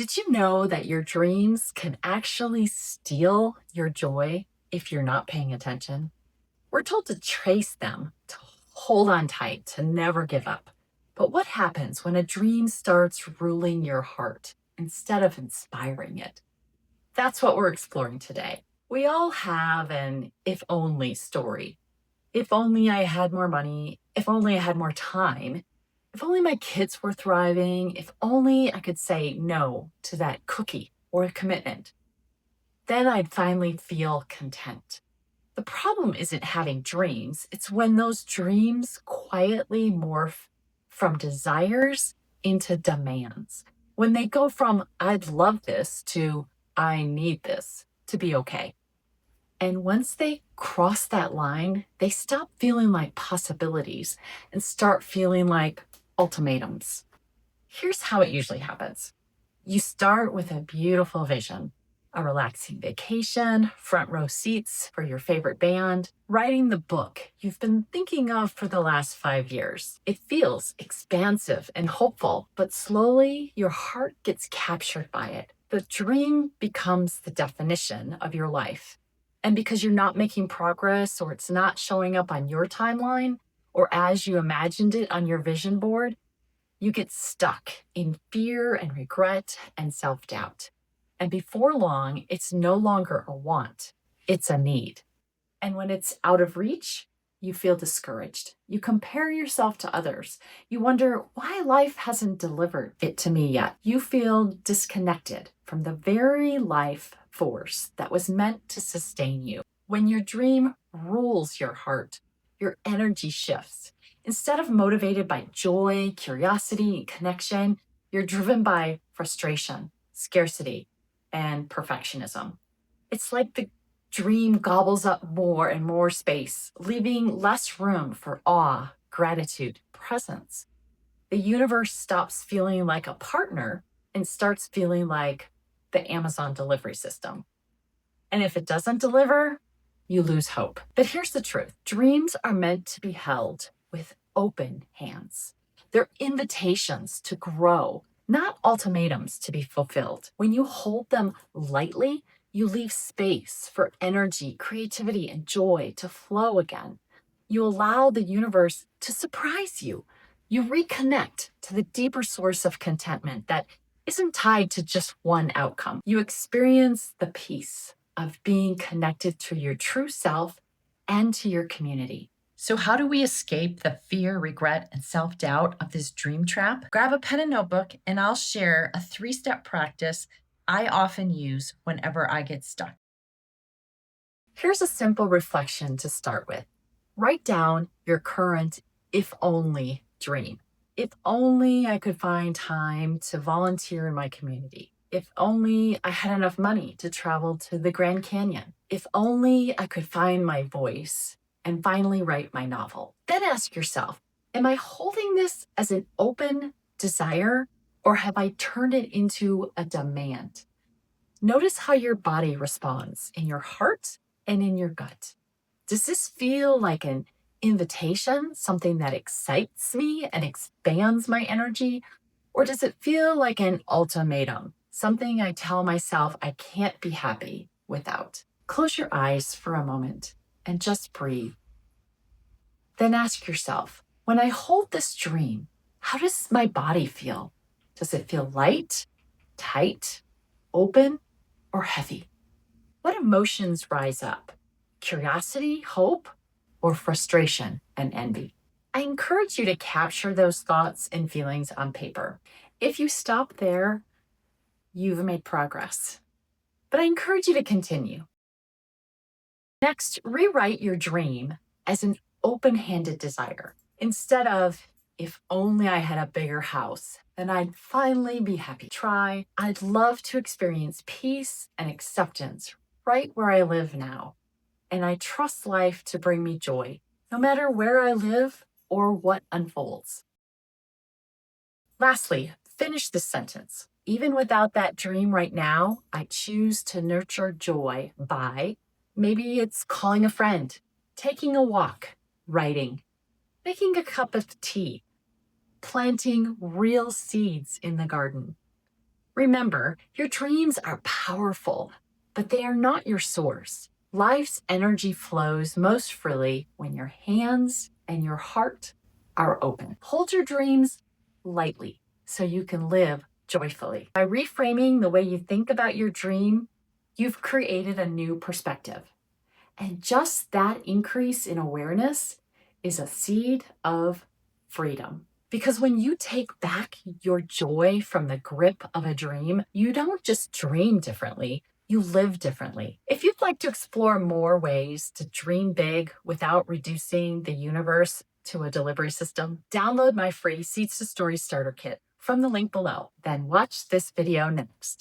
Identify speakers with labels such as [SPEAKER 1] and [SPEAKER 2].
[SPEAKER 1] Did you know that your dreams can actually steal your joy if you're not paying attention? We're told to trace them, to hold on tight, to never give up. But what happens when a dream starts ruling your heart instead of inspiring it? That's what we're exploring today. We all have an if only story. If only I had more money, if only I had more time, if only my kids were thriving, if only I could say no to that cookie or a commitment, then I'd finally feel content. The problem isn't having dreams, it's when those dreams quietly morph from desires into demands. When they go from I'd love this to I need this to be okay. And once they cross that line, they stop feeling like possibilities and start feeling like ultimatums. Here's how it usually happens. You start with a beautiful vision, a relaxing vacation, front row seats for your favorite band, writing the book you've been thinking of for the last 5 years. It feels expansive and hopeful, but slowly your heart gets captured by it. The dream becomes the definition of your life. And because you're not making progress or it's not showing up on your timeline or as you imagined it on your vision board, you get stuck in fear and regret and self doubt. And before long, it's no longer a want, it's a need. And when it's out of reach, you feel discouraged. You compare yourself to others. You wonder why life hasn't delivered it to me yet. You feel disconnected from the very life force that was meant to sustain you. When your dream rules your heart, your energy shifts. Instead of motivated by joy, curiosity, and connection, you're driven by frustration, scarcity, and perfectionism. It's like the dream gobbles up more and more space, leaving less room for awe, gratitude, presence. The universe stops feeling like a partner and starts feeling like the Amazon delivery system. And if it doesn't deliver, you lose hope. But here's the truth: dreams are meant to be held with open hands. They're invitations to grow, not ultimatums to be fulfilled. When you hold them lightly, you leave space for energy, creativity, and joy to flow again. You allow the universe to surprise you. You reconnect to the deeper source of contentment that isn't tied to just one outcome. You experience the peace of being connected to your true self and to your community. So, how do we escape the fear, regret, and self doubt of this dream trap? Grab a pen and notebook, and I'll share a 3 step practice I often use whenever I get stuck. Here's a simple reflection to start with. Write down your current if only dream. If only I could find time to volunteer in my community. If only I had enough money to travel to the Grand Canyon. If only I could find my voice and finally write my novel. Then ask yourself, am I holding this as an open desire or have I turned it into a demand? Notice how your body responds in your heart and in your gut. Does this feel like an invitation, something that excites me and expands my energy? Or does it feel like an ultimatum, something I tell myself I can't be happy without? Close your eyes for a moment and just breathe. Then ask yourself, when I hold this dream, how does my body feel? Does it feel light, tight, open, or heavy? What emotions rise up? Curiosity, hope, or frustration and envy? I encourage you to capture those thoughts and feelings on paper. If you stop there, you've made progress. But I encourage you to continue. Next, rewrite your dream as an open handed desire. Instead of, if only I had a bigger house, then I'd finally be happy. Try, I'd love to experience peace and acceptance right where I live now. And I trust life to bring me joy, no matter where I live or what unfolds. Lastly, finish this sentence. Even without that dream right now, I choose to nurture joy by maybe it's calling a friend, taking a walk, writing, making a cup of tea, planting real seeds in the garden. Remember, your dreams are powerful, but they are not your source. Life's energy flows most freely when your hands and your heart are open. Hold your dreams lightly so you can live joyfully. By reframing the way you think about your dream, you've created a new perspective. And just that increase in awareness is a seed of freedom. Because when you take back your joy from the grip of a dream, you don't just dream differently, you live differently. If you'd like to explore more ways to dream big without reducing the universe to a delivery system, download my free Seeds to Stories Starter Kit from the link below. Then watch this video next.